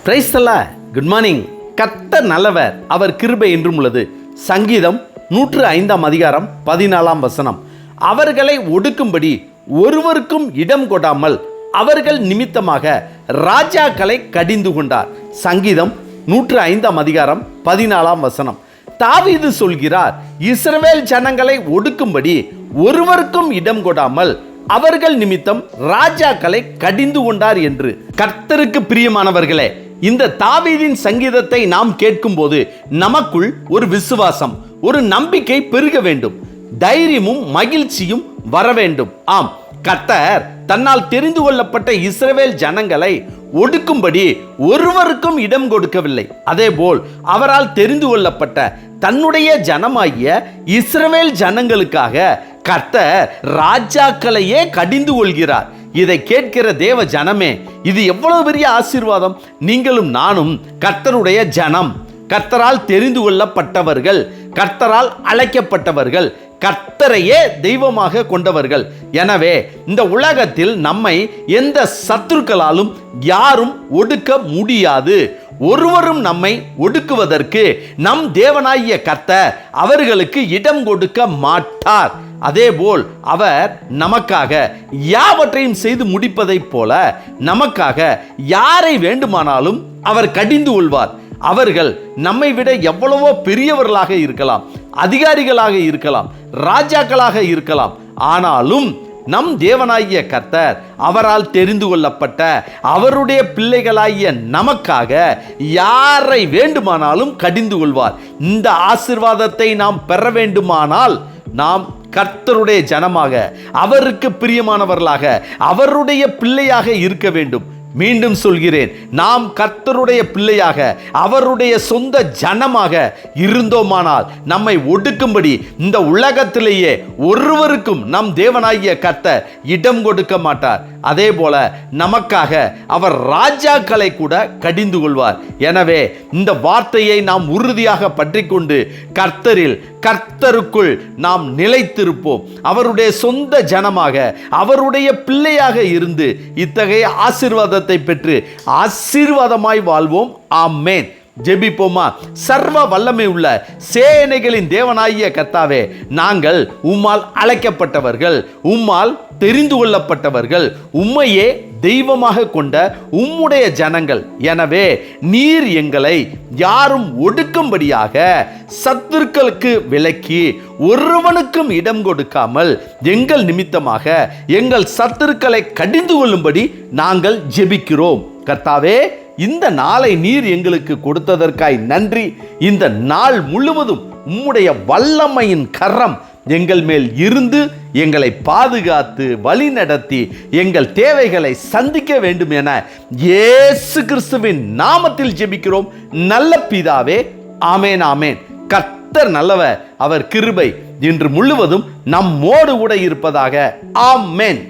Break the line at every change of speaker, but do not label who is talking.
Praise the Lord. Good morning. கர்த்தர் நல்லவர், அவர் கிருபை என்றும் உள்ளது. சங்கீதம் 105:14 அவர்களை ஒடுக்கும்படி ஒருவருக்கும் இடம் கொடாமல் அவர்கள் நிமித்தமாக ராஜாக்களை கடிந்து கொண்டார். சங்கீதம் 105:14 தாவீது சொல்கிறார், இஸ்ரவேல் ஜனங்களை ஒடுக்கும்படி ஒருவருக்கும் இடம் கொடாமல் அவர்கள் நிமித்தம் ராஜாக்களை கடிந்து கொண்டார் என்று. கர்த்தருக்கு பிரியமானவர்களே, இந்த தாவீதின் சங்கீதத்தை நாம் கேட்கும்போது நமக்குள் ஒரு விசுவாசம், ஒரு நம்பிக்கை பெருக வேண்டும், தைரியமும் மகிழ்ச்சியும் வர வேண்டும். ஆம், கர்த்தர் தன்னால் தெரிந்து கொள்ளப்பட்ட இஸ்ரவேல் ஜனங்களை ஒடுக்கும்படி ஒருவருக்கும் இடம் கொடுக்கவில்லை. அதேபோல் அவரால் தெரிந்து கொள்ளப்பட்ட தன்னுடைய ஜனமாகிய இஸ்ரவேல் ஜனங்களுக்காக கர்த்தர் ராஜாக்களையே கடிந்து கொள்கிறார். இதை கேட்கிற தேவ ஜனமே, இது எவ்வளவு பெரிய ஆசீர்வாதம்! நீங்களும் நானும் கர்த்தருடைய ஜனம், கர்த்தரால் தெரிந்து கொள்ளப்பட்டவர்கள், கர்த்தரால் அழைக்கப்பட்டவர்கள், கர்த்தரையே தெய்வமாக கொண்டவர்கள். எனவே இந்த உலகத்தில் நம்மை எந்த சத்துருக்களாலும் யாரும் ஒடுக்க முடியாது. ஒருவரும் நம்மை ஒடுக்குவதற்கு நம் தேவனாகிய கர்த்தர் அவர்களுக்கு இடம் கொடுக்க மாட்டார். அதேபோல் அவர் நமக்காக யாவற்றையும் செய்து முடிப்பதைப் போல நமக்காக யாரை வேண்டுமானாலும் அவர் கடிந்து கொள்வார். அவர்கள் நம்மை விட எவ்வளவோ பெரியவர்களாக இருக்கலாம், அதிகாரிகளாக இருக்கலாம், ராஜாக்களாக இருக்கலாம். ஆனாலும் நம் தேவனாகிய கர்த்தர் அவரால் தெரிந்து கொள்ளப்பட்ட அவருடைய பிள்ளைகளாகிய நமக்காக யாரை வேண்டுமானாலும் கடிந்து கொள்வார். இந்த ஆசீர்வாதத்தை நாம் பெற வேண்டுமானால் நாம் கர்த்தருடைய ஜனமாக, அவருக்கு பிரியமானவர்களாக, அவருடைய பிள்ளையாக இருக்க வேண்டும். மீண்டும் சொல்கிறேன், நாம் கர்த்தருடைய பிள்ளையாக, அவருடைய சொந்த ஜனமாக இருந்தோமானால் நம்மை ஒடுக்கும்படி இந்த உலகத்திலேயே ஒருவருக்கும் நம் தேவனாகிய கர்த்தர் இடம் கொடுக்க மாட்டார். அதே போல நமக்காக அவர் ராஜாக்களை கூட கடிந்து கொள்வார். எனவே இந்த வார்த்தையை நாம் உறுதியாக பற்றி கொண்டு கர்த்தரில், கர்த்தருக்குள் நாம் நிலைத்திருப்போம். அவருடைய சொந்த ஜனமாக, அவருடைய பிள்ளையாக இருந்து இத்தகைய ஆசீர்வாதத்தை பெற்று ஆசீர்வாதமாய் வாழ்வோம். ஆமென். ஜெபிப்போமா. சர்வ வல்லமை உள்ள சேனைகளின் தேவனாகிய கர்த்தாவே, நாங்கள் உம்மால் அழைக்கப்பட்டவர்கள், உம்மால் தெரிந்து கொள்ளப்பட்டவர்கள், உம்மையே தெய்வமாக கொண்ட உம்முடைய ஜனங்கள். எனவே நீர் எங்களை யாரும் ஒடுக்கும்படியாக சத்துருக்களுக்கு விலக்கி ஒருவனுக்கும் இடம் கொடுக்காமல் எங்கள் நிமித்தமாக எங்கள் சத்துருக்களை கடிந்து கொள்ளும்படி நாங்கள் ஜெபிக்கிறோம். கர்த்தாவே, இந்த நாளை நீர் எங்களுக்கு கொடுத்ததற்காய் நன்றி. இந்த நாள் முழுவதும் உம்முடைய வல்லமையின் கரம் எங்கள் மேல் இருந்து எங்களை பாதுகாத்து வழி நடத்தி எங்கள் தேவைகளை சந்திக்க வேண்டும் என இயேசு கிறிஸ்துவின் நாமத்தில் ஜெபிக்கிறோம் நல்ல பிதாவே. ஆமேன், ஆமேன். கர்த்தர் நல்லவர், அவர் கிருபை இன்று முழுவதும் நம்மோடு கூட இருப்பதாக. ஆமேன்.